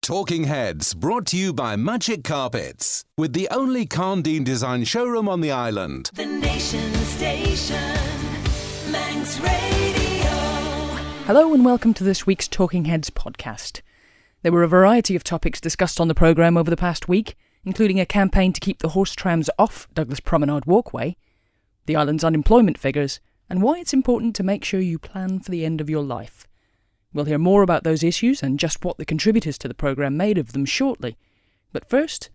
Talking Heads, brought to you by Magic Carpets, with the only Carndine design showroom on the island. The Nation Station, Manx Radio. Hello and welcome to this week's Talking Heads podcast. There were a variety of topics discussed on the programme over the past week, including a campaign to keep the horse trams off Douglas Promenade Walkway, the island's unemployment figures, and why it's important to make sure you plan for the end of your life. We'll hear more about those issues and just what the contributors to the programme made of them shortly. But first,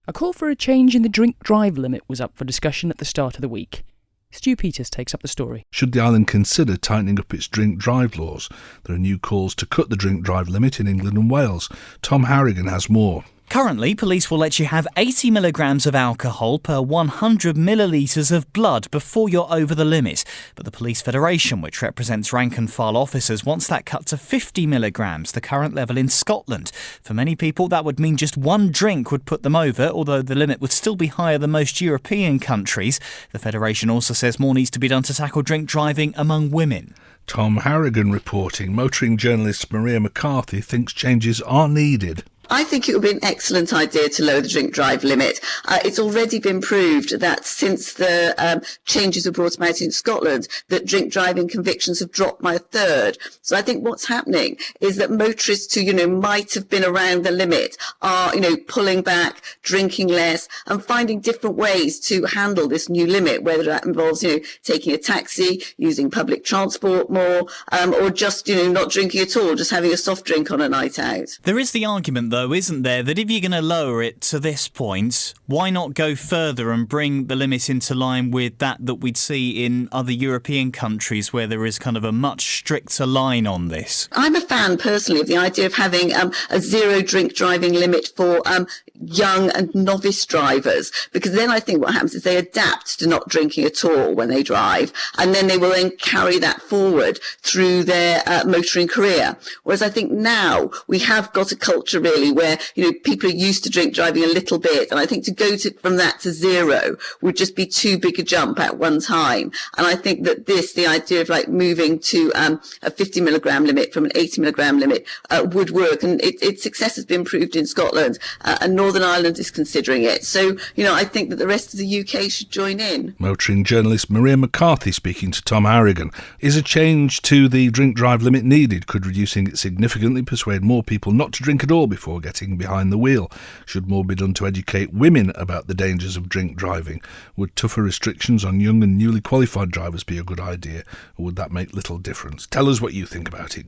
a call for a change in the drink-drive limit was up for discussion at the start of the week. Stu Peters takes up the story. Should the island consider tightening up its drink-drive laws? There are new calls to cut the drink-drive limit in England and Wales. Tom Harrigan has more. Currently, police will let you have 80 milligrams of alcohol per 100 millilitres of blood before you're over the limit. But the Police Federation, which represents rank and file officers, wants that cut to 50 milligrams, the current level in Scotland. For many people, that would mean just one drink would put them over, although the limit would still be higher than most European countries. The Federation also says more needs to be done to tackle drink driving among women. Tom Harrigan reporting. Motoring journalist Maria McCarthy thinks changes are needed. I think it would be an excellent idea to lower the drink drive limit. It's already been proved that since the changes were brought about in Scotland, that drink driving convictions have dropped by a third. So I think what's happening is that motorists who, might have been around the limit are, pulling back, drinking less and finding different ways to handle this new limit, whether that involves, taking a taxi, using public transport more, or just, not drinking at all, just having a soft drink on a night out. There is the argument, though, isn't there, that if you're going to lower it to this point, why not go further and bring the limit into line with that we'd see in other European countries where there is kind of a much stricter line on this? I'm a fan personally of the idea of having a zero drink driving limit for young and novice drivers, because then I think what happens is they adapt to not drinking at all when they drive, and then they will then carry that forward through their motoring career. Whereas I think now we have got a culture really where people are used to drink driving a little bit, and I think to go from that to zero would just be too big a jump at one time. And I think that the idea of moving to a 50 milligram limit from an 80 milligram limit would work, and its success has been proved in Scotland, and Northern Ireland is considering it. So I think that the rest of the UK should join in. Motoring journalist Maria McCarthy speaking to Tom Harrigan. Is a change to the drink drive limit needed? Could reducing it significantly persuade more people not to drink at all before getting behind the wheel? Should more be done to educate women about the dangers of drink driving? Would tougher restrictions on young and newly qualified drivers be a good idea, or would that make little difference? Tell us what you think about it.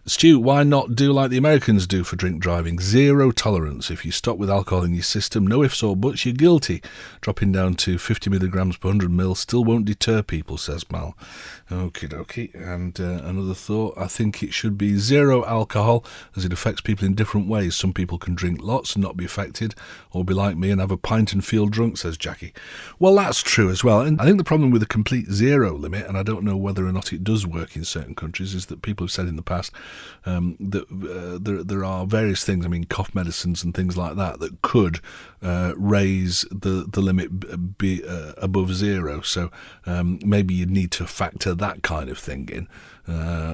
Stu, why not do like the Americans do for drink driving? Zero tolerance. If you stop with alcohol in your system, no ifs or buts, you're guilty. Dropping down to 50 milligrams per 100 ml still won't deter people, says Mal. Okie dokie. And another thought, I think it should be zero alcohol, as it affects people in different ways. Some people can drink lots and not be affected, or be like me and have a pint and feel drunk, says Jackie. Well, that's true as well. And I think the problem with a complete zero limit, and I don't know whether or not it does work in certain countries, is that people have said in the past that there are various things, cough medicines and things like that could raise the limit be above zero. So maybe you'd need to factor that kind of thing in.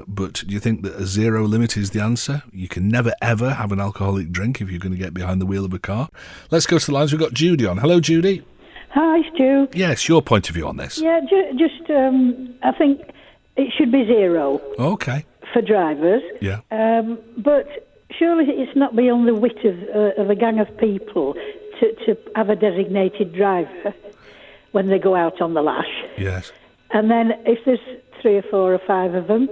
But do you think that a zero limit is the answer? You can never ever have an alcoholic drink if you're going to get behind the wheel of a car. Let's go to the lines. We've got Judy on. Hello, Judy. Hi, Stu. Yes, your point of view on this. Yeah, I think it should be zero. Okay. For drivers. Yeah. But surely it's not beyond the wit of a gang of people to have a designated driver when they go out on the lash. Yes. And then if there's 3 or 4 or 5 of them,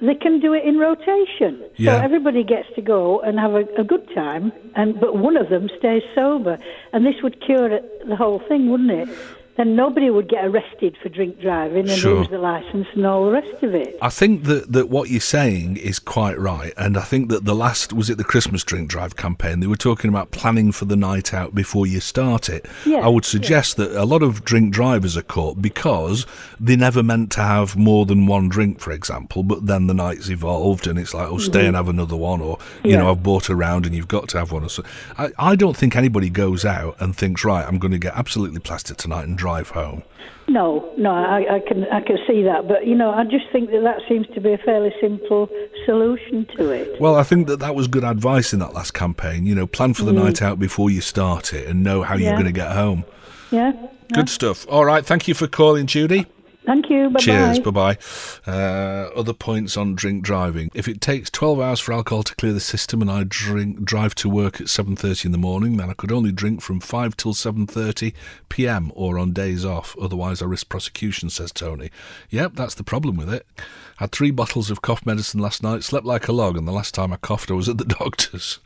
they can do it in rotation. Yeah. So everybody gets to go and have a good time, but one of them stays sober. And this would cure the whole thing, wouldn't it? Then nobody would get arrested for drink driving and lose the licence and all the rest of it. I think that what you're saying is quite right, and I think that the Christmas drink drive campaign, they were talking about planning for the night out before you start it. Yeah, I would suggest that a lot of drink drivers are caught because they never meant to have more than one drink, for example, but then the night's evolved and it's like, stay and have another one, or, I've bought a round and you've got to have one. So I don't think anybody goes out and thinks, right, I'm going to get absolutely plastered tonight and drive drive home. No, I can see that, but I just think that seems to be a fairly simple solution to it. Well, I think that was good advice in that last campaign. Plan for the night out before you start it and know how you're going to get home. Yeah. Good stuff. All right, thank you for calling, Judy. Thank you. Bye-bye. Cheers. Bye-bye. Other points on drink driving. If it takes 12 hours for alcohol to clear the system and I drive to work at 7:30 in the morning, then I could only drink from 5 till 7:30 p.m. or on days off. Otherwise, I risk prosecution, says Tony. Yep, that's the problem with it. Had 3 bottles of cough medicine last night, slept like a log, and the last time I coughed I was at the doctor's.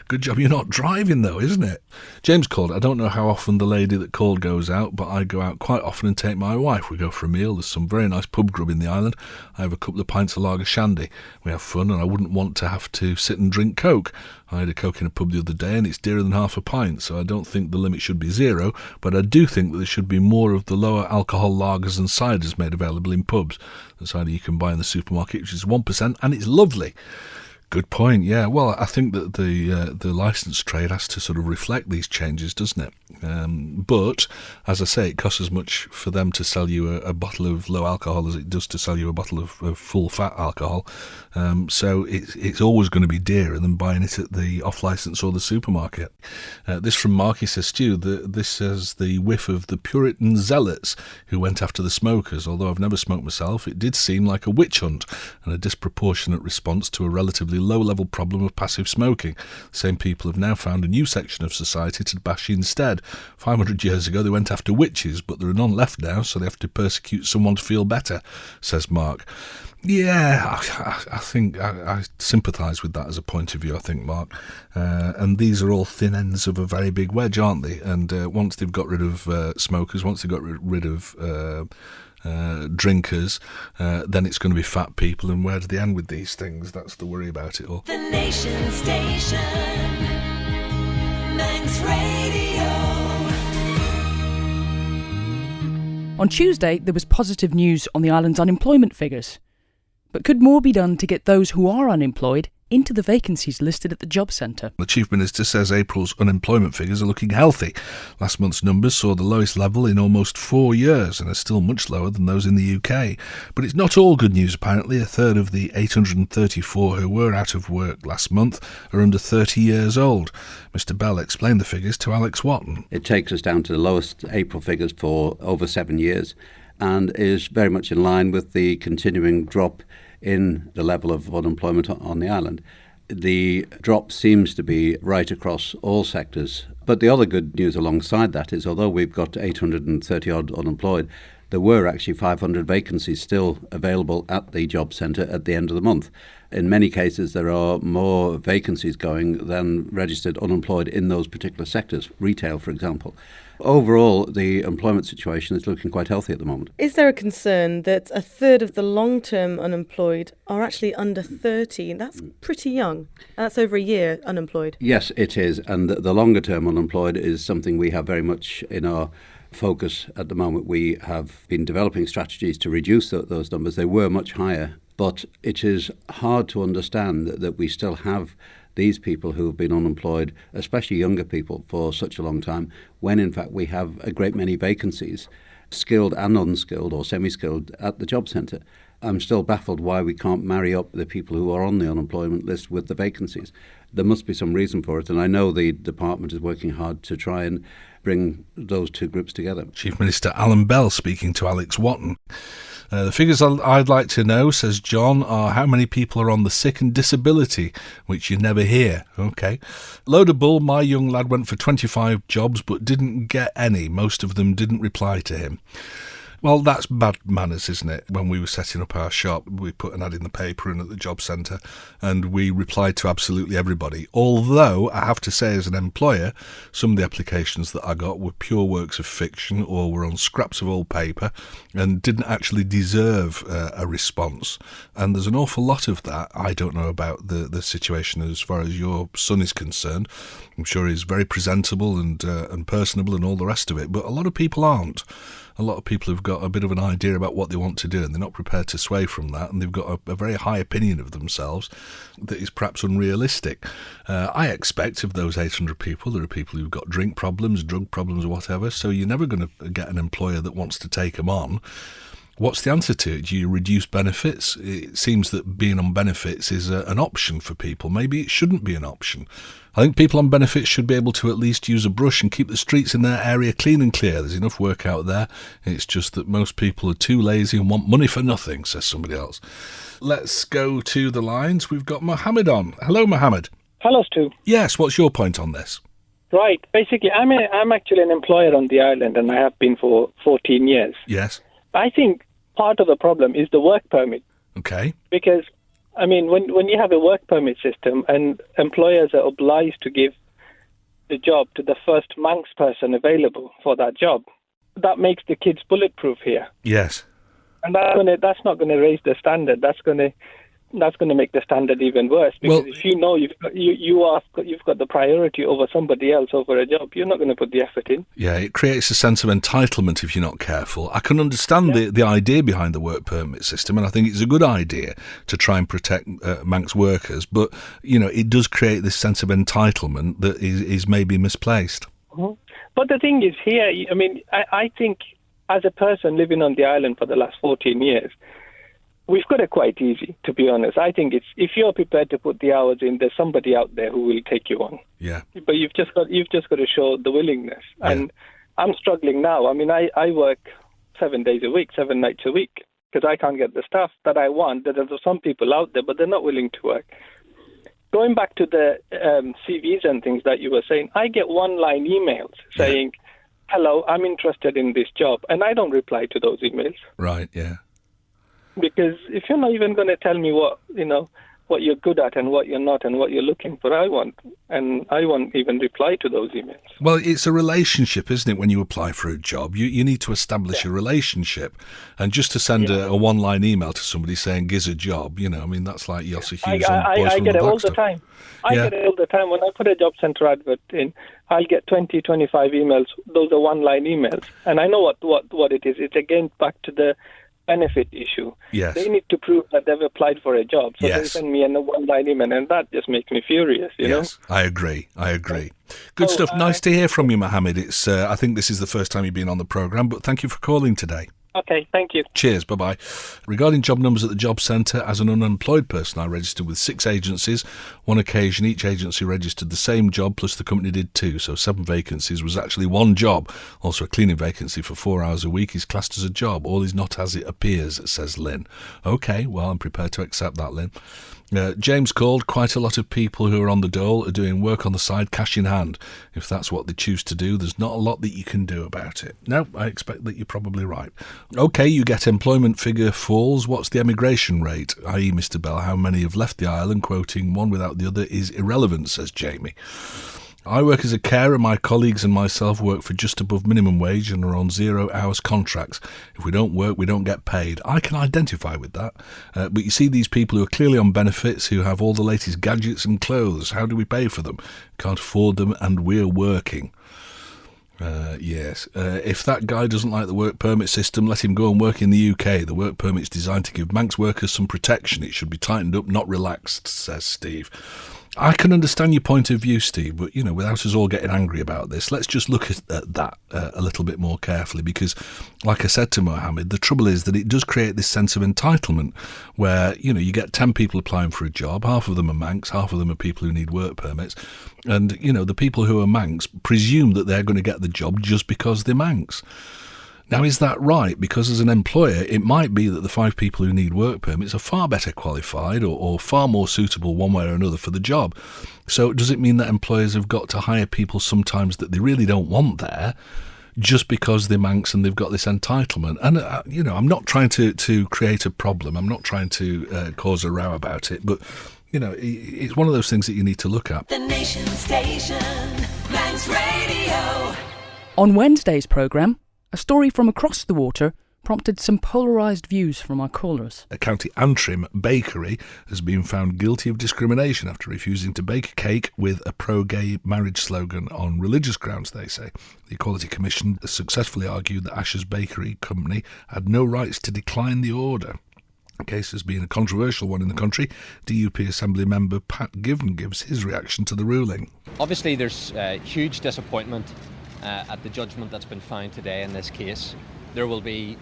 Good job you're not driving though, isn't it? James called. I don't know how often the lady that called goes out, but I go out quite often and take my wife. We go for a meal. There's some very nice pub grub in the island. I have a couple of pints of lager shandy. We have fun, and I wouldn't want to have to sit and drink Coke. I had a Coke in a pub the other day and it's dearer than half a pint, so I don't think the limit should be 0, but I do think that there should be more of the lower alcohol lagers and ciders made available in pubs. The cider you can buy in the supermarket, which is 1%, and it's lovely. Good point, yeah. Well, I think that the licensed trade has to sort of reflect these changes, doesn't it? But, as I say, it costs as much for them to sell you a bottle of low alcohol as it does to sell you a bottle of full-fat alcohol. So it's always going to be dearer than buying it at the off-licence or the supermarket. This from Mark, he says, Stu, this is the whiff of the Puritan zealots who went after the smokers. Although I've never smoked myself, it did seem like a witch hunt and a disproportionate response to a relatively low-level problem of passive smoking. The same people have now found a new section of society to bash instead. 500 years ago they went after witches, but there are none left now, so they have to persecute someone to feel better, says Mark. Yeah, I think I sympathise with that as a point of view, I think, Mark. And these are all thin ends of a very big wedge, aren't they? And once they've got rid of smokers, once they've got rid of drinkers, then it's going to be fat people, and where do they end with these things? That's the worry about it all. The Nation Station, Manx Radio. On Tuesday, there was positive news on the island's unemployment figures. But could more be done to get those who are unemployed into the vacancies listed at the Job Centre? The Chief Minister says April's unemployment figures are looking healthy. Last month's numbers saw the lowest level in almost 4 years and are still much lower than those in the UK. But it's not all good news, apparently. A third of the 834 who were out of work last month are under 30 years old. Mr Bell explained the figures to Alex Watton. It takes us down to the lowest April figures for over 7 years and is very much in line with the continuing drop in the level of unemployment on the island. The drop seems to be right across all sectors. But the other good news alongside that is, although we've got 830-odd unemployed, there were actually 500 vacancies still available at the Job Centre at the end of the month. In many cases, there are more vacancies going than registered unemployed in those particular sectors, retail, for example. Overall, the employment situation is looking quite healthy at the moment. Is there a concern that a third of the long-term unemployed are actually under 30? That's pretty young. That's over a year unemployed. Yes, it is. And the longer-term unemployed is something we have very much in our focus at the moment. We have been developing strategies to reduce those numbers. They were much higher, but it is hard to understand that we still have these people who have been unemployed, especially younger people, for such a long time, when in fact we have a great many vacancies, skilled and unskilled or semi-skilled, at the Job Centre. I'm still baffled why we can't marry up the people who are on the unemployment list with the vacancies. There must be some reason for it, and I know the department is working hard to try and bring those two groups together. Chief Minister Alan Bell speaking to Alex Watton. The figures I'd like to know, says John, are how many people are on the sick and disability, which you never hear. OK. Load of bull, my young lad went for 25 jobs but didn't get any. Most of them didn't reply to him. Well, that's bad manners, isn't it? When we were setting up our shop, we put an ad in the paper and at the Job Centre, and we replied to absolutely everybody. Although, I have to say, as an employer, some of the applications that I got were pure works of fiction or were on scraps of old paper and didn't actually deserve a response. And there's an awful lot of that. I don't know about the situation as far as your son is concerned. I'm sure he's very presentable and personable and all the rest of it, but a lot of people aren't. A lot of people have got a bit of an idea about what they want to do and they're not prepared to sway from that, and they've got a very high opinion of themselves that is perhaps unrealistic. I expect of those 800 people, there are people who've got drink problems, drug problems or whatever, so you're never going to get an employer that wants to take them on. What's the answer to it? Do you reduce benefits? It seems that being on benefits is an option for people. Maybe it shouldn't be an option. I think people on benefits should be able to at least use a brush and keep the streets in their area clean and clear. There's enough work out there. It's just that most people are too lazy and want money for nothing, says somebody else. Let's go to the lines. We've got Mohammed on. Hello, Mohammed. Hello, Stu. Yes, what's your point on this? Right. Basically, I'm actually an employer on the island, and I have been for 14 years. Yes. I think part of the problem is the work permit. Okay. Because, I mean, when you have a work permit system and employers are obliged to give the job to the first Manx person available for that job, that makes the kids bulletproof here. Yes. And that's not going to raise the standard. That's going to make the standard even worse, because if you know you've got the priority over somebody else over a job, you're not going to put the effort in. Yeah, it creates a sense of entitlement if you're not careful. I can understand the idea behind the work permit system, and I think it's a good idea to try and protect Manx workers, but it does create this sense of entitlement that is maybe misplaced. Mm-hmm. But the thing is here, I mean, I think as a person living on the island for the last 14 years, we've got it quite easy, to be honest. I think it's, if you're prepared to put the hours in, there's somebody out there who will take you on. Yeah. But you've just got to show the willingness. Yeah. And I'm struggling now. I mean, I work 7 days a week, 7 nights a week, because I can't get the staff that I want. There's some people out there, but they're not willing to work. Going back to the CVs and things that you were saying, I get one-line emails saying, hello, I'm interested in this job, and I don't reply to those emails. Right, yeah. Because if you're not even going to tell me what you're good at and what you're not and what you're looking for, I won't even reply to those emails. Well, it's a relationship, isn't it, when you apply for a job? You need to establish a relationship. And just to send a one-line email to somebody saying, giz a job, I mean, that's like Yossi Hughes on Boys I from get the it all Baxter. the time. I get it all the time. When I put a job centre advert in, I'll get 20, 25 emails. Those are one-line emails. And I know what it is. It's again back to the benefit issue. Yes. They need to prove that they've applied for a job. So they send me a one-line email, and that just makes me furious, you know? I agree. Good stuff. Nice to hear from you, Mohammed. It's I think this is the first time you've been on the programme, but thank you for calling today. Okay, thank you. Cheers, bye-bye. Regarding job numbers at the job centre, as an unemployed person, I registered with 6 agencies. One occasion, each agency registered the same job, plus the company did 2, so 7 vacancies was actually 1 job. Also, a cleaning vacancy for 4 hours a week is classed as a job. All is not as it appears, says Lynn. OK, well, I'm prepared to accept that, Lynn. James called. Quite a lot of people who are on the dole are doing work on the side, cash in hand. If that's what they choose to do, there's not a lot that you can do about it. No, I expect that you're probably right. OK, you get employment figure falls. What's the emigration rate? I.e., Mr. Bell, how many have left the island? Quoting one without the other is irrelevant, says Jamie. I work as a carer. My colleagues and myself work for just above minimum wage and are on 0 hours contracts. If we don't work, we don't get paid. I can identify with that. But you see these people who are clearly on benefits, who have all the latest gadgets and clothes. How do we pay for them? Can't afford them, and we're working. Yes. If that guy doesn't like the work permit system, let him go and work in the UK. The work permit's designed to give Manx workers some protection. It should be tightened up, not relaxed, says Steve. I can understand your point of view, Steve, but, without us all getting angry about this, let's just look at that a little bit more carefully, because, like I said to Mohammed, the trouble is that it does create this sense of entitlement where, you get 10 people applying for a job, half of them are Manx, half of them are people who need work permits, and, the people who are Manx presume that they're going to get the job just because they're Manx. Now, is that right? Because as an employer, it might be that the 5 people who need work permits are far better qualified or far more suitable one way or another for the job. So does it mean that employers have got to hire people sometimes that they really don't want there just because they're Manx and they've got this entitlement? And, I'm not trying to create a problem. I'm not trying to cause a row about it. But, it's one of those things that you need to look at. The Nation Station, Manx Radio. On Wednesday's programme, a story from across the water prompted some polarised views from our callers. A County Antrim bakery has been found guilty of discrimination after refusing to bake a cake with a pro-gay marriage slogan on religious grounds, they say. The Equality Commission successfully argued that Asher's Bakery Company had no rights to decline the order. The case has been a controversial one in the country. DUP Assembly member Pat Given gives his reaction to the ruling. Obviously there's huge disappointment at the judgment that's been found today in this case. There will be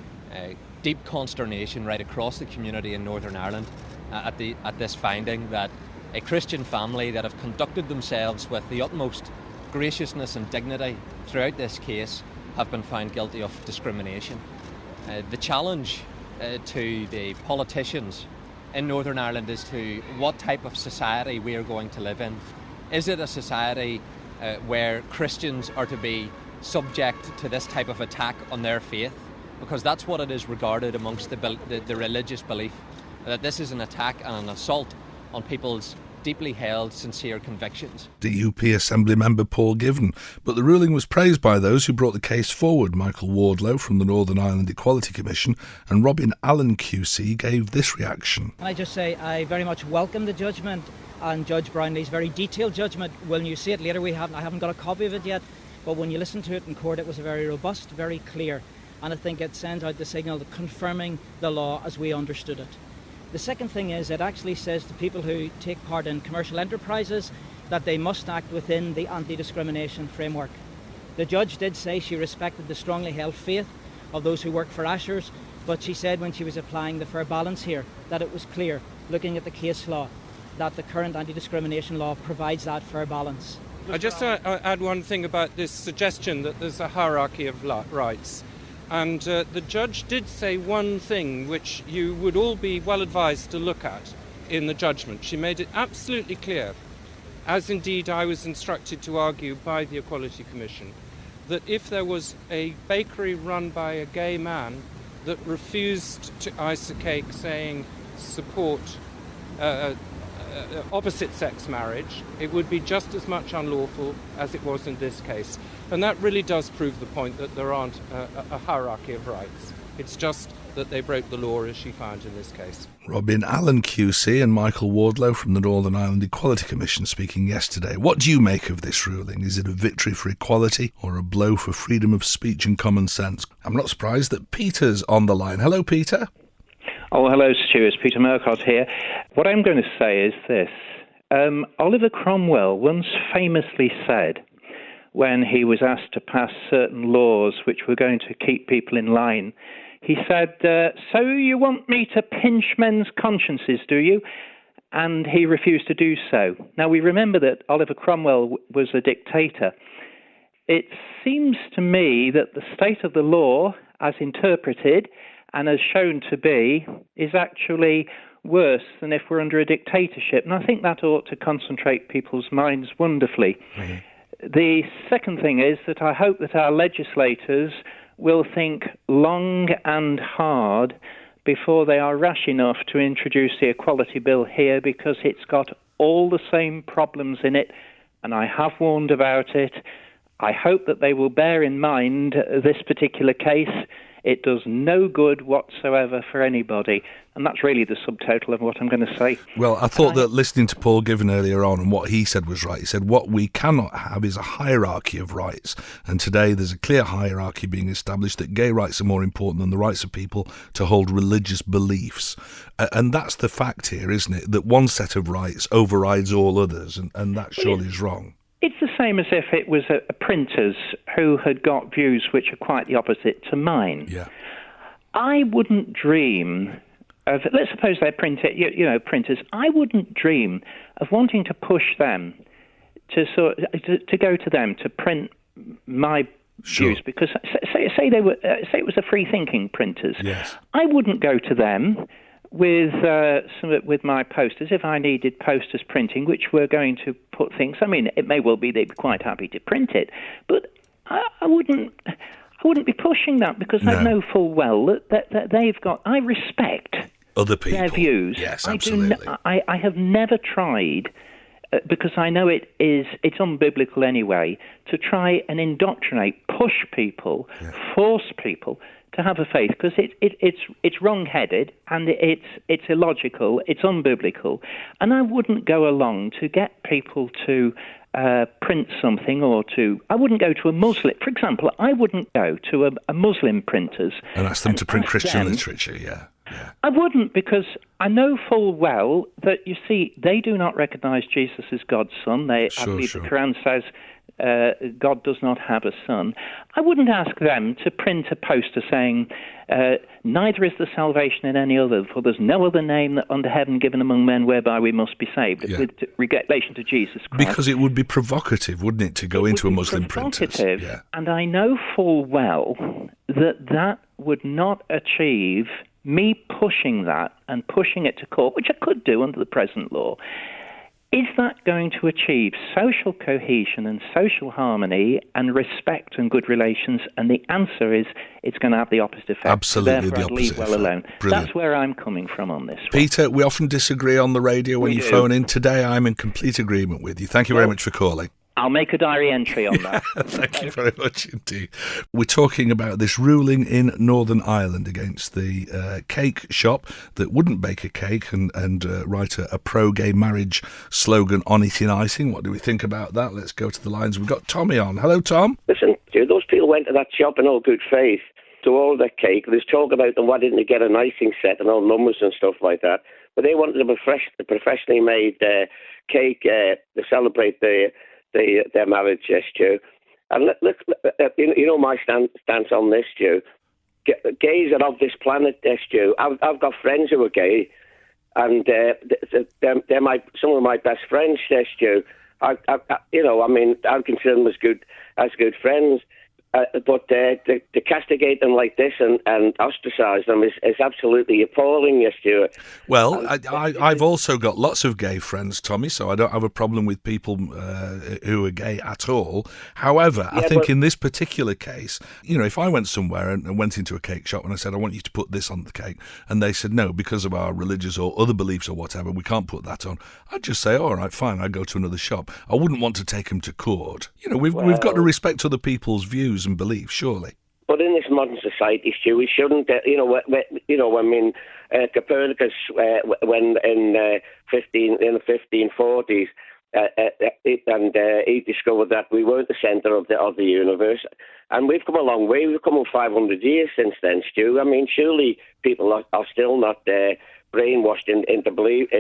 deep consternation right across the community in Northern Ireland at this finding that a Christian family that have conducted themselves with the utmost graciousness and dignity throughout this case have been found guilty of discrimination. The challenge to the politicians in Northern Ireland is to what type of society we are going to live in. Is it a society where Christians are to be subject to this type of attack on their faith? Because that's what it is regarded amongst the religious belief, that this is an attack and an assault on people's deeply held, sincere convictions. DUP Assembly member Paul Given. But the ruling was praised by those who brought the case forward. Michael Wardlow from the Northern Ireland Equality Commission and Robin Allen QC gave this reaction. I just say I very much welcome the judgment and Judge Brownlee's very detailed judgment. When you see it later, I haven't got a copy of it yet, but when you listen to it in court, it was very robust, very clear, and I think it sends out the signal confirming the law as we understood it. The second thing is it actually says to people who take part in commercial enterprises that they must act within the anti-discrimination framework. The judge did say she respected the strongly held faith of those who work for Asher's, but she said when she was applying the fair balance here that it was clear, looking at the case law, that the current anti-discrimination law provides that fair balance. I just add one thing about this suggestion that there's a hierarchy of rights. And the judge did say one thing which you would all be well advised to look at in the judgment. She made it absolutely clear, as indeed I was instructed to argue by the Equality Commission, that if there was a bakery run by a gay man that refused to ice a cake saying support opposite-sex marriage, it would be just as much unlawful as it was in this case. And that really does prove the point that there aren't a hierarchy of rights. It's just that they broke the law as she found in this case. Robin Allen QC and Michael Wardlow from the Northern Ireland Equality Commission speaking yesterday. What do you make of this ruling? Is it a victory for equality or a blow for freedom of speech and common sense? I'm not surprised that Peter's on the line. Hello, Peter. Oh, hello, Stuart. Peter Murcott here. What I'm going to say is this. Oliver Cromwell once famously said, when he was asked to pass certain laws which were going to keep people in line, he said, so you want me to pinch men's consciences, do you? And he refused to do so. Now, we remember that Oliver Cromwell was a dictator. It seems to me that the state of the law, as interpreted and as shown to be, is actually worse than if we're under a dictatorship. And I think that ought to concentrate people's minds wonderfully. Mm-hmm. The second thing is that I hope that our legislators will think long and hard before they are rash enough to introduce the Equality Bill here, because it's got all the same problems in it, and I have warned about it. I hope that they will bear in mind this particular case. It does no good whatsoever for anybody. And that's really the subtotal of what I'm going to say. Well, I thought that listening to Paul Given earlier on and what he said was right. He said what we cannot have is a hierarchy of rights. And today there's a clear hierarchy being established that gay rights are more important than the rights of people to hold religious beliefs. And that's the fact here, isn't it? That one set of rights overrides all others. And that surely is wrong. It's the same as if it was a printers who had got views which are quite the opposite to mine. Yeah. I wouldn't dream of, let's suppose they're printers, I wouldn't dream of wanting to push them to go to them to print my views, because say it was a free-thinking printers. Yes. I wouldn't go to them with my posters if I needed posters printing, which were going to put things. I mean, it may well be they'd be quite happy to print it, but I wouldn't be pushing that, because I know full well that they've got. I respect other people, their views. Yes, absolutely. I have never tried, because I know it's unbiblical anyway, to try and indoctrinate, push people, force people to to have a faith because it's wrong-headed and it's illogical, it's unbiblical, and I wouldn't go along to get people to print something I wouldn't go to a Muslim, for example, I wouldn't go to a Muslim printers and ask them to print Christian literature, yeah. I wouldn't, because I know full well that, you see, they do not recognise Jesus as God's son. I believe the Quran says God does not have a son. I wouldn't ask them to print a poster saying, neither is there salvation in any other, for there's no other name that under heaven given among men whereby we must be saved, with relation to Jesus Christ. Because it would be provocative, wouldn't it, to go into a Muslim printer's? Yeah. And I know full well that would not achieve me pushing that and pushing it to court, which I could do under the present law. Is that going to achieve social cohesion and social harmony and respect and good relations? And the answer is it's going to have the opposite effect. Absolutely, Therefore, the I'd opposite leave well alone. Brilliant. That's where I'm coming from on this one. Peter, we often disagree on the radio when you phone in. Today, I'm in complete agreement with you. Thank you very much for calling. I'll make a diary entry on that. Thank you very much indeed. We're talking about this ruling in Northern Ireland against the cake shop that wouldn't bake a cake and write a pro-gay marriage slogan on it in icing. What do we think about that? Let's go to the lines. We've got Tommy on. Hello, Tom. Listen, those people went to that shop in all good faith to order their cake. There's talk about them, why didn't they get an icing set and all numbers and stuff like that? But they wanted a professionally made cake to celebrate their marriage, Stu. And look, you know my stance on this, Stu. Gays are of this planet, Stu. I've got friends who are gay, and they're some of my best friends, Stu. I consider them as good friends. But to castigate them like this and ostracise them is absolutely appalling, yes, Stuart. Well, I've also got lots of gay friends, Tommy, so I don't have a problem with people who are gay at all. However, I think in this particular case, if I went somewhere and went into a cake shop and I said, I want you to put this on the cake, and they said, no, because of our religious or other beliefs or whatever, we can't put that on, I'd just say, all right, fine, I'd go to another shop. I wouldn't want to take them to court. We've got to respect other people's views and beliefs, surely. But in this modern society, Stu, we shouldn't. Copernicus, when in the 1540s, he discovered that we weren't the centre of the universe, and we've come a long way. We've come 500 years since then, Stu. I mean, surely people are still not brainwashed into belief.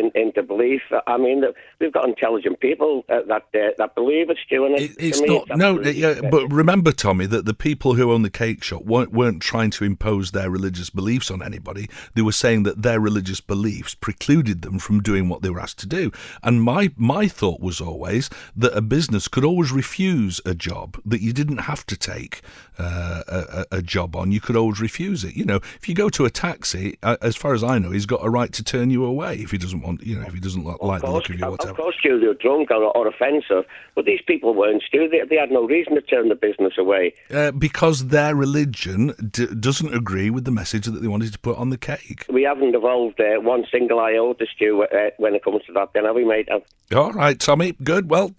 I mean, we've got intelligent people that believe it, Stu. And but remember, Tommy, that the people who own the cake shop weren't trying to impose their religious beliefs on anybody. They were saying that their religious beliefs precluded them from doing what they were asked to do. And my thought was always that a business could always refuse a job, that you didn't have to take a job on. You could always refuse it. If you go to a taxi, as far as I know, he's got a right to turn you away if he doesn't want, if he doesn't like the look of you or whatever. Of course, Stu, they're drunk or offensive, but these people weren't, Stu. They had no reason to turn the business away. Because their religion doesn't agree with the message that they wanted to put on the cake. We haven't evolved one single iota, Stu, when it comes to that, then, have we, mate? All right, Tommy, good. Well,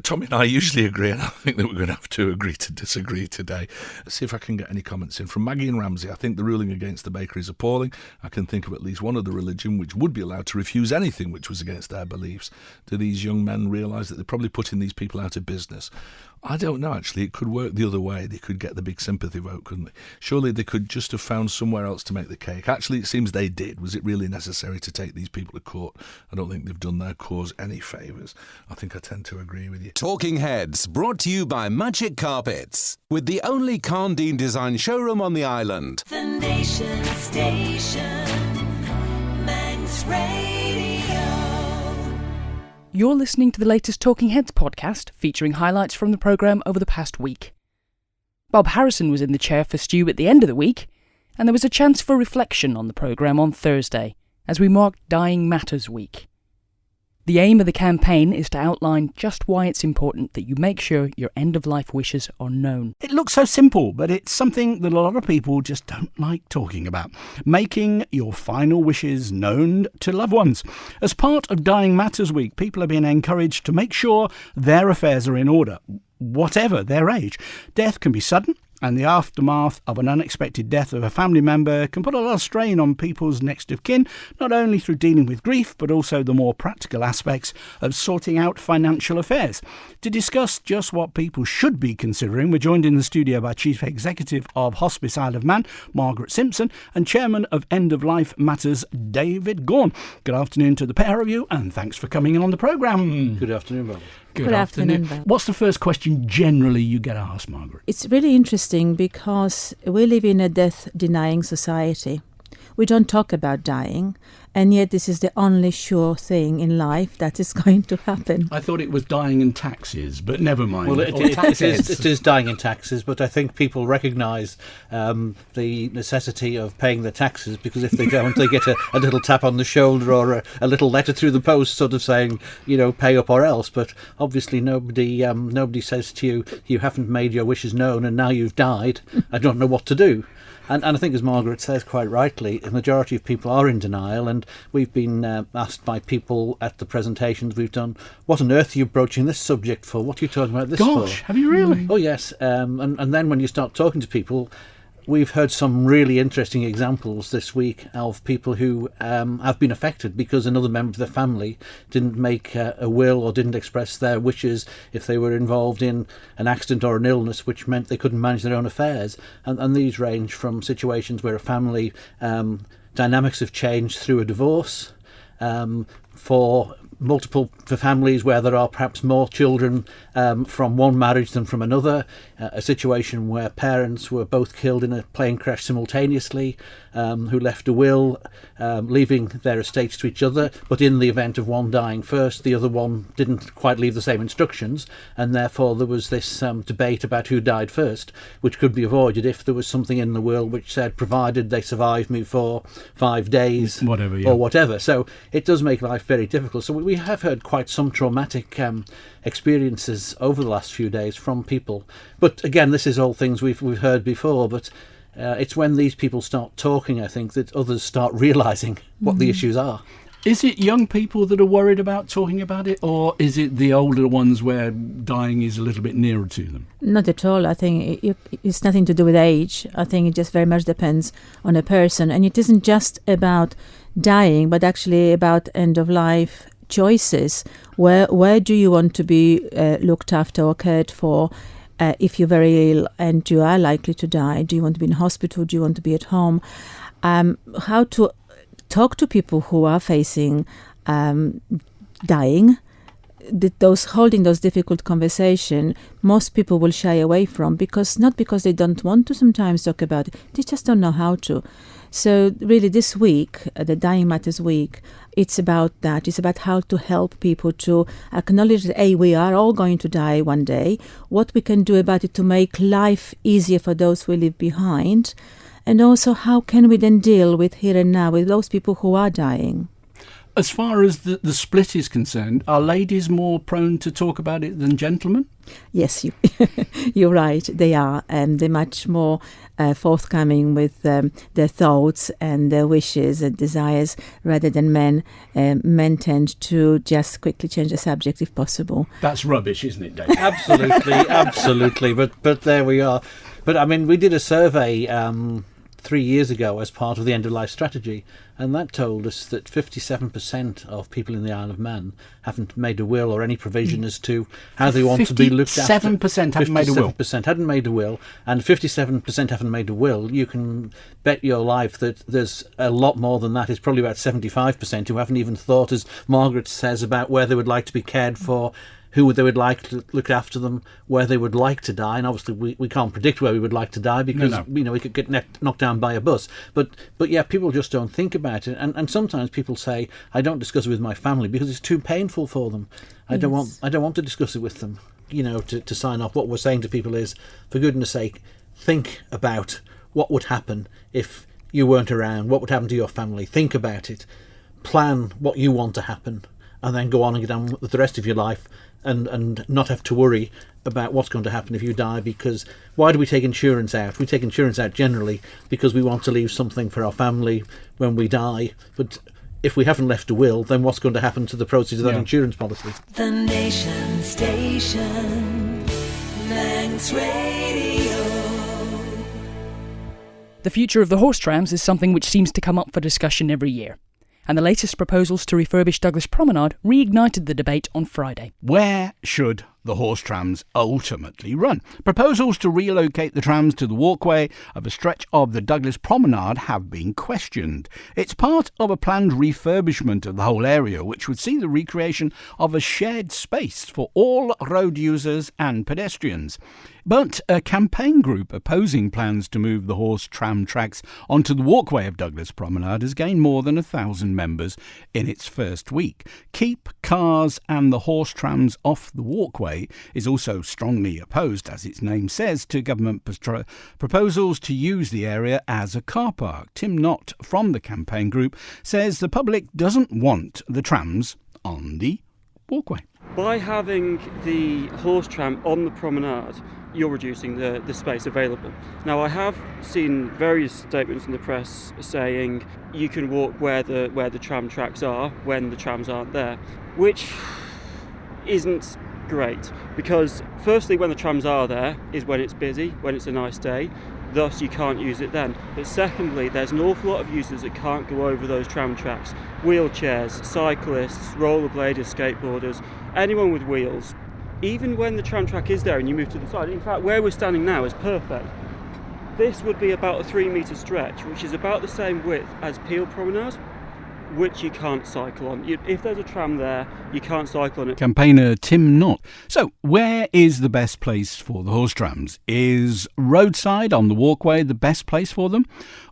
Tommy and I usually agree, and I think that we're going to have to agree to disagree today. Let's see if I can get any comments in. From Maggie and Ramsey, I think the ruling against the bakery is appalling. I can think of at least one other religion which would be allowed to refuse anything which was against their beliefs. Do these young men realise that they're probably putting these people out of business? I don't know, actually. It could work the other way. They could get the big sympathy vote, couldn't they? Surely they could just have found somewhere else to make the cake. Actually, it seems they did. Was it really necessary to take these people to court? I don't think they've done their cause any favours. I think I tend to agree with you. Talking Heads, brought to you by Magic Carpets, with the only Carndine design showroom on the island. The Nation Station, Manx Radio. You're listening to the latest Talking Heads podcast, featuring highlights from the programme over the past week. Bob Harrison was in the chair for Stu at the end of the week, and there was a chance for reflection on the programme on Thursday, as we marked Dying Matters Week. The aim of the campaign is to outline just why it's important that you make sure your end-of-life wishes are known. It looks so simple, but it's something that a lot of people just don't like talking about. Making your final wishes known to loved ones. As part of Dying Matters Week, people are being encouraged to make sure their affairs are in order, whatever their age. Death can be sudden, And the aftermath of an unexpected death of a family member can put a lot of strain on people's next of kin, not only through dealing with grief, but also the more practical aspects of sorting out financial affairs. To discuss just what people should be considering, we're joined in the studio by Chief Executive of Hospice Isle of Man, Margaret Simpson, and Chairman of End of Life Matters, David Gaughan. Good afternoon to the pair of you, and thanks for coming on the programme. Good afternoon, Bob. Good afternoon. What's the first question generally you get asked, Margaret? It's really interesting because we live in a death-denying society. We don't talk about dying, and yet this is the only sure thing in life that is going to happen. I thought it was dying in taxes, but never mind. Well, it is dying in taxes, but I think people recognise the necessity of paying their taxes, because if they don't, they get a little tap on the shoulder or a little letter through the post sort of saying, pay up or else. But obviously nobody says to you, you haven't made your wishes known and now you've died. I don't know what to do. And I think, as Margaret says quite rightly, the majority of people are in denial, and we've been asked by people at the presentations we've done, what on earth are you broaching this subject for? What are you talking about this for? Gosh, have you really? Oh, yes. And then when you start talking to people, we've heard some really interesting examples this week of people who have been affected because another member of the family didn't make a will or didn't express their wishes if they were involved in an accident or an illness, which meant they couldn't manage their own affairs. And these range from situations where a family dynamics have changed through a divorce, for families where there are perhaps more children from one marriage than from another, a situation where parents were both killed in a plane crash simultaneously, who left a will, leaving their estates to each other, but in the event of one dying first, the other one didn't quite leave the same instructions, and therefore there was this debate about who died first, which could be avoided if there was something in the will which said, provided they survived me for 5 days, or whatever. So it does make life very difficult. So we have heard quite some traumatic experiences over the last few days from people. But again, this is all things we've heard before, but it's when these people start talking, I think, that others start realising what the issues are. Is it young people that are worried about talking about it, or is it the older ones where dying is a little bit nearer to them? Not at all. I think it's nothing to do with age. I think it just very much depends on a person. And it isn't just about dying, but actually about end-of-life choices. Where do you want to be looked after or cared for if you're very ill and you are likely to die? Do you want to be in hospital? Do you want to be at home? How to talk to people who are facing dying. Holding those difficult conversations, most people will shy away from, not because they don't want to sometimes talk about it, they just don't know how to. So really this week, the Dying Matters Week, it's about that. It's about how to help people to acknowledge that, we are all going to die one day, what we can do about it to make life easier for those we leave behind, and also how can we then deal with here and now with those people who are dying. As far as the split is concerned, are ladies more prone to talk about it than gentlemen? Yes, you're right. They are. They're much more forthcoming with their thoughts and their wishes and desires rather than men. Men tend to just quickly change the subject if possible. That's rubbish, isn't it, Dave? Absolutely. But there we are. But I mean, we did a survey 3 years ago as part of the End of Life strategy, and that told us that 57% of people in the Isle of Man haven't made a will or any provision as to how they want to be looked after. 57% haven't made a will. 57% hadn't made a will, and 57% haven't made a will. You can bet your life that there's a lot more than that. It's probably about 75% who haven't even thought, as Margaret says, about where they would like to be cared for, who they would like to look after them, where they would like to die. And obviously we can't predict where we would like to die because we could get knocked down by a bus. But yeah, people just don't think about it. And sometimes people say, I don't discuss it with my family because it's too painful for them. I don't want to discuss it with them. To sign off, what we're saying to people is, for goodness sake, think about what would happen if you weren't around, what would happen to your family. Think about it. Plan what you want to happen, and then go on and get on with the rest of your life and not have to worry about what's going to happen if you die. Because why do we take insurance out? We take insurance out generally because we want to leave something for our family when we die. But if we haven't left a will, then what's going to happen to the proceeds of that insurance policy? The Nation Station, Manx Radio. The future of the horse trams is something which seems to come up for discussion every year, and the latest proposals to refurbish Douglas Promenade reignited the debate on Friday. Where should the horse trams ultimately run? Proposals to relocate the trams to the walkway of a stretch of the Douglas Promenade have been questioned. It's part of a planned refurbishment of the whole area, which would see the recreation of a shared space for all road users and pedestrians. But a campaign group opposing plans to move the horse tram tracks onto the walkway of Douglas Promenade has gained more than 1,000 members in its first week. Keep cars and the horse trams off the walkway is also strongly opposed, as its name says, to government proposals to use the area as a car park. Tim Knott from the campaign group says the public doesn't want the trams on the walkway. By having the horse tram on the promenade, you're reducing the space available. Now, I have seen various statements in the press saying you can walk where the tram tracks are when the trams aren't there, which isn't great, because firstly, when the trams are there is when it's busy, when it's a nice day, thus you can't use it then. But secondly, there's an awful lot of users that can't go over those tram tracks: wheelchairs, cyclists, rollerbladers, skateboarders, anyone with wheels. Even when the tram track is there and you move to the side, in fact where we're standing now is perfect. This would be about a 3-metre stretch, which is about the same width as Peel Promenade, which you can't cycle on. If there's a tram there, you can't cycle on it. Campaigner Tim Knott. So, where is the best place for the horse trams? Is roadside on the walkway the best place for them?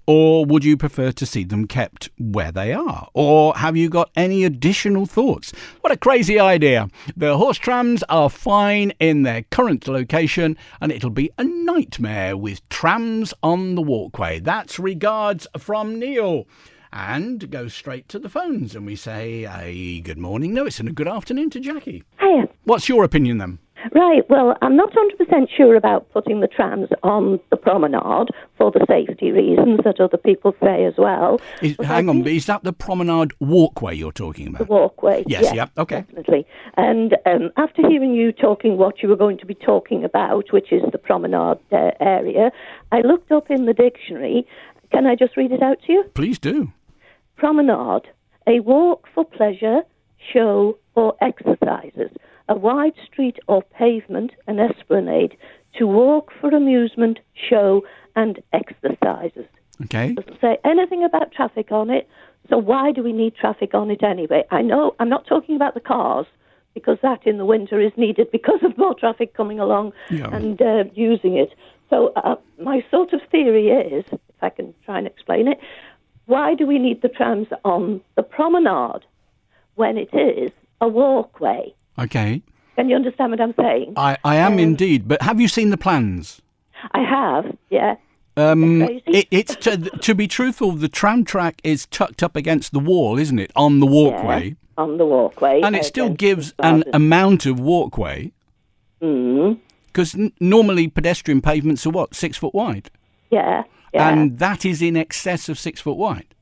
Or would you prefer to see them kept where they are? Or have you got any additional thoughts? What a crazy idea. The horse trams are fine in their current location, and it'll be a nightmare with trams on the walkway. That's regards from Neil. And go straight to the phones, and we say a good morning, Lewis, and a good afternoon to Jackie. Hiya. What's your opinion then? Right, well, I'm not 100% sure about putting the trams on the promenade for the safety reasons that other people say as well. Hang on, is that the promenade walkway you're talking about? The walkway, yes. Yeah, okay. Definitely. And after hearing you talking what you were going to be talking about, which is the promenade area, I looked up in the dictionary. Can I just read it out to you? Please do. Promenade, a walk for pleasure, show, or exercises. A wide street or pavement, an esplanade, to walk for amusement, show, and exercises. Okay. It doesn't say anything about traffic on it, so why do we need traffic on it anyway? I know I'm not talking about the cars, because that in the winter is needed because of more traffic coming along and using it. So my sort of theory is, if I can try and explain it, why do we need the trams on the promenade when it is a walkway? Okay. Can you understand what I'm saying? I am indeed, but have you seen the plans? I have, yeah. It's to be truthful, the tram track is tucked up against the wall, isn't it, on the walkway? Yeah, on the walkway. And it still gives an amount of walkway. Because normally pedestrian pavements are 6 foot wide? Yeah. And that is in excess of 6 foot wide?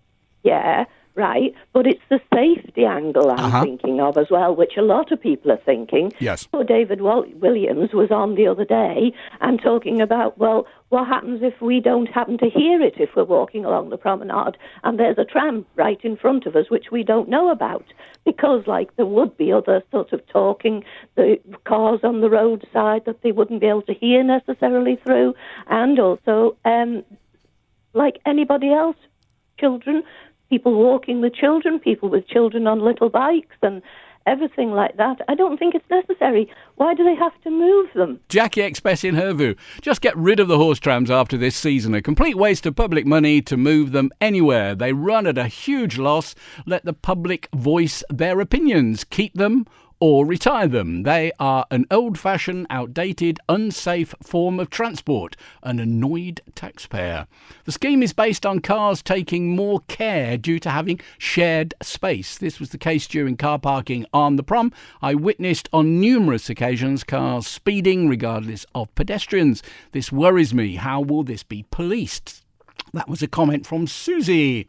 Yeah, right. But it's the safety angle I'm thinking of as well, which a lot of people are thinking. Yes. Poor David Williams was on the other day and talking about, well, what happens if we don't happen to hear it if we're walking along the promenade and there's a tram right in front of us which we don't know about? Because, like, there would be other sort of talking, the cars on the roadside that they wouldn't be able to hear necessarily through, and also, like anybody else, children, people walking with children, people with children on little bikes and everything like that. I don't think it's necessary. Why do they have to move them? Jackie expressing her view. Just get rid of the horse trams after this season. A complete waste of public money to move them anywhere. They run at a huge loss. Let the public voice their opinions. Keep them or retire them. They are an old-fashioned, outdated, unsafe form of transport. An annoyed taxpayer. The scheme is based on cars taking more care due to having shared space. This was the case during car parking on the prom. I witnessed on numerous occasions cars speeding regardless of pedestrians. This worries me. How will this be policed? That was a comment from Susie.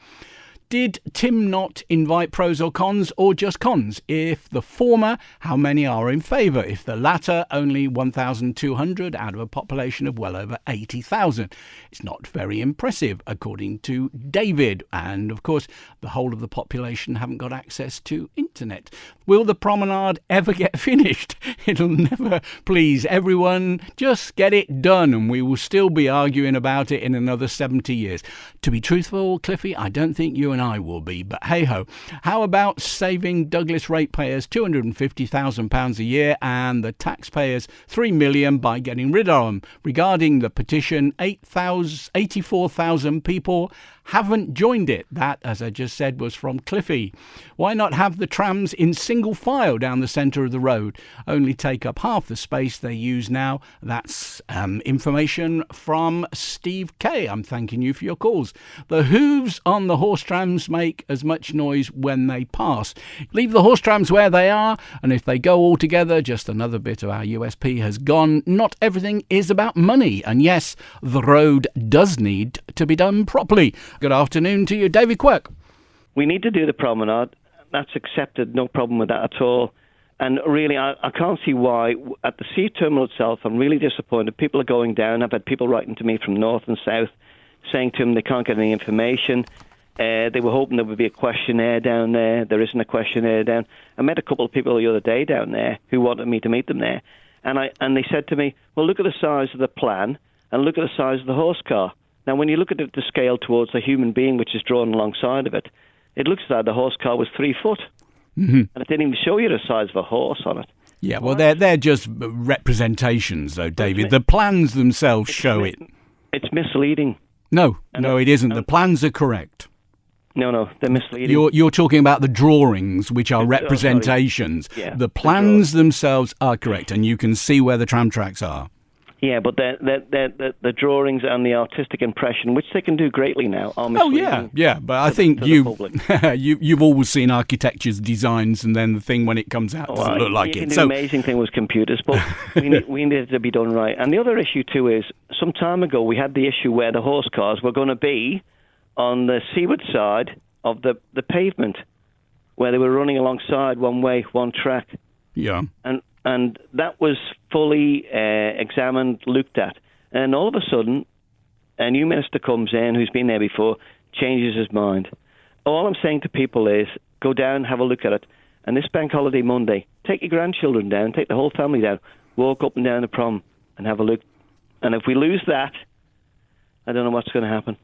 Did Tim not invite pros or cons, or just cons? If the former, how many are in favour? If the latter, only 1,200 out of a population of well over 80,000. It's not very impressive, according to David. And, of course, the whole of the population haven't got access to internet. Will the promenade ever get finished? It'll never please everyone. Just get it done, and we will still be arguing about it in another 70 years. To be truthful, Cliffy, I don't think you and I will be, but hey-ho. How about saving Douglas ratepayers £250,000 a year and the taxpayers $3 million by getting rid of them? Regarding the petition, 84,000 people haven't joined it. That, as I just said, was from Cliffy. Why not have the trams in single file down the centre of the road? Only take up half the space they use now. That's information from Steve K. I'm thanking you for your calls. The hooves on the horse trams make as much noise when they pass. Leave the horse trams where they are, and if they go all together, just another bit of our USP has gone. Not everything is about money, and yes, the road does need to be done properly. Good afternoon to you, David Quirk. We need to do the promenade. That's accepted, no problem with that at all. And really, I can't see why. At the sea terminal itself, I'm really disappointed. People are going down. I've had people writing to me from north and south saying to them they can't get any information. They were hoping there would be a questionnaire down there. There isn't a questionnaire down. I met a couple of people the other day down there who wanted me to meet them there. And they said to me, well, look at the size of the plan and look at the size of the horse car. Now, when you look at it to scale towards a human being which is drawn alongside of it, it looks as though the horse car was 3 foot. Mm-hmm. And it didn't even show you the size of a horse on it. Yeah, well, they're just representations, though, David. The plans themselves show it. It's misleading. No, it isn't. The plans are correct. No, they're misleading. You're talking about the drawings, which are representations. Yeah, the plans themselves are correct, and you can see where the tram tracks are. Yeah, but the drawings and the artistic impression, which they can do greatly now, are misleading. Yeah, but I think you've always seen architecture's designs, and then the thing when it comes out doesn't look like it. The amazing thing was computers, but we needed to be done right. And the other issue too is, some time ago we had the issue where the horse cars were going to be on the seaward side of the pavement, where they were running alongside one way, one track. Yeah. And that was fully examined, looked at. And all of a sudden, a new minister comes in who's been there before, changes his mind. All I'm saying to people is, go down, have a look at it. And this bank holiday Monday, take your grandchildren down, take the whole family down, walk up and down the prom and have a look. And if we lose that, I don't know what's going to happen.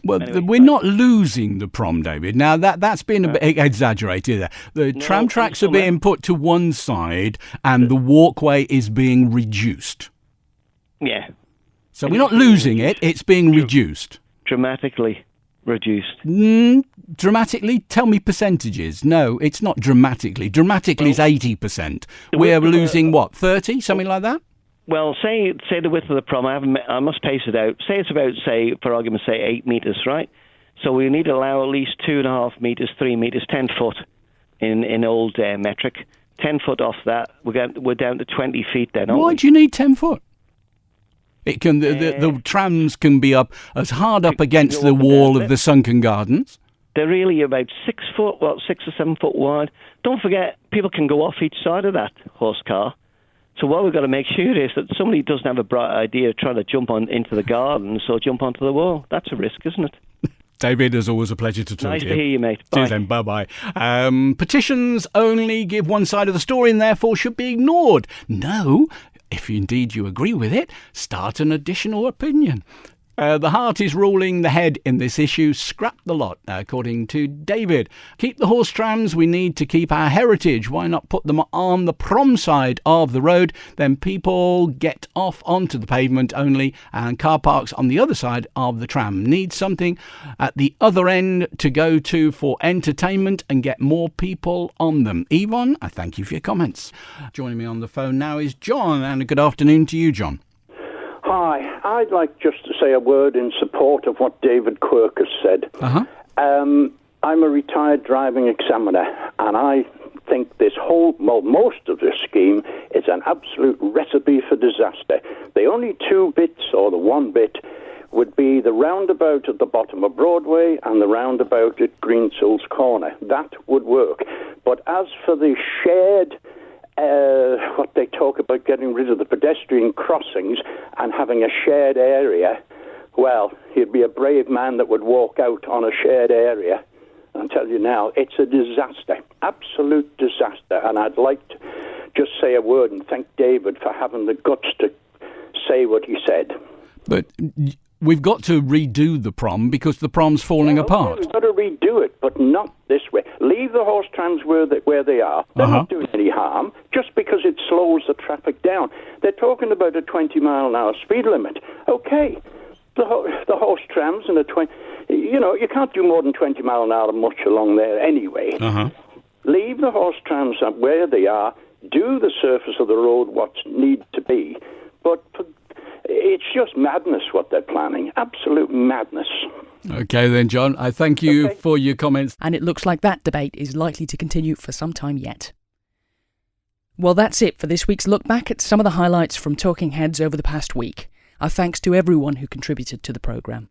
Well, anyway, we're not losing the prom, David. Now, that's been a bit exaggerated. The tram tracks are being put to one side and the walkway is being reduced. Yeah. So we're not losing it, it's being reduced. Dramatically reduced. Dramatically? Tell me percentages. No, it's not dramatically. Dramatically is 80%. We're losing, 30? Something like that? Well, say the width of the prom, I must pace it out. Say it's about, for argument's sake, 8 metres, right? So we need to allow at least 2.5 metres, 3 metres, 10 foot in old metric. 10 foot off that, we're down to 20 feet then. Why do you need 10 foot? It can the trams can be up as hard up against the wall of the sunken gardens. They're really about 6 foot, 6 or 7 foot wide. Don't forget, people can go off each side of that horse car. So what we've got to make sure is that somebody doesn't have a bright idea of trying to jump into the garden, so jump onto the wall. That's a risk, isn't it? David, it's always a pleasure to talk to you. Nice to hear you, mate. Bye. Cheers then, bye-bye. Petitions only give one side of the story and therefore should be ignored. No, if indeed you agree with it, start an additional opinion. The heart is ruling the head in this issue. Scrap the lot, according to David. Keep the horse trams. We need to keep our heritage. Why not put them on the prom side of the road? Then people get off onto the pavement only, and car parks on the other side of the tram. Need something at the other end to go to for entertainment and get more people on them. Yvonne, I thank you for your comments. Joining me on the phone now is John, and a good afternoon to you, John. Hi, I'd like just to say a word in support of what David Quirk has said. Uh-huh. I'm a retired driving examiner, and I think most of this scheme is an absolute recipe for disaster. The only 2 bits, or the 1 bit, would be the roundabout at the bottom of Broadway and the roundabout at Greensills Corner. That would work. But as for the shared, what they talk about getting rid of the pedestrian crossings and having a shared area, well, he'd be a brave man that would walk out on a shared area. I'll tell you now, it's a disaster, absolute disaster. And I'd like to just say a word and thank David for having the guts to say what he said. But we've got to redo the prom because the prom's falling apart. We've got to redo it, but not this way. Leave the horse trams where they are. They're not doing any harm just because it slows the traffic down. They're talking about a 20-mile-an-hour speed limit. Okay, the horse trams and a 20... You know, you can't do more than 20 mile an hour much along there anyway. Leave the horse trams up where they are. Do the surface of the road what needs to be. But it's just madness what they're planning. Absolute madness. OK then, John. I thank you for your comments. And it looks like that debate is likely to continue for some time yet. Well, that's it for this week's look back at some of the highlights from Talking Heads over the past week. Our thanks to everyone who contributed to the programme.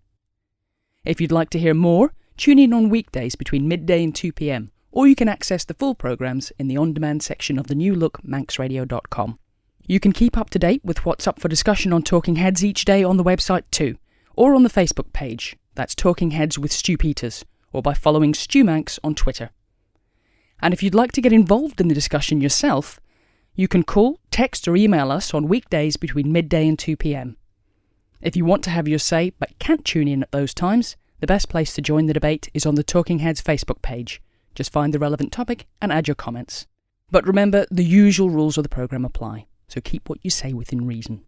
If you'd like to hear more, tune in on weekdays between midday and 2 p.m, or you can access the full programmes in the on-demand section of the New Look manxradio.com. You can keep up to date with what's up for discussion on Talking Heads each day on the website too, or on the Facebook page, that's Talking Heads with Stu Peters, or by following Stu Manx on Twitter. And if you'd like to get involved in the discussion yourself, you can call, text or email us on weekdays between midday and 2 p.m. If you want to have your say but can't tune in at those times, the best place to join the debate is on the Talking Heads Facebook page. Just find the relevant topic and add your comments. But remember, the usual rules of the programme apply, so keep what you say within reason.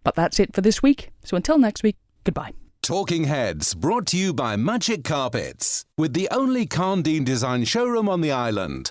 But that's it for this week, so until next week, goodbye. Talking Heads, brought to you by Magic Carpets, with the only Carndine design showroom on the island.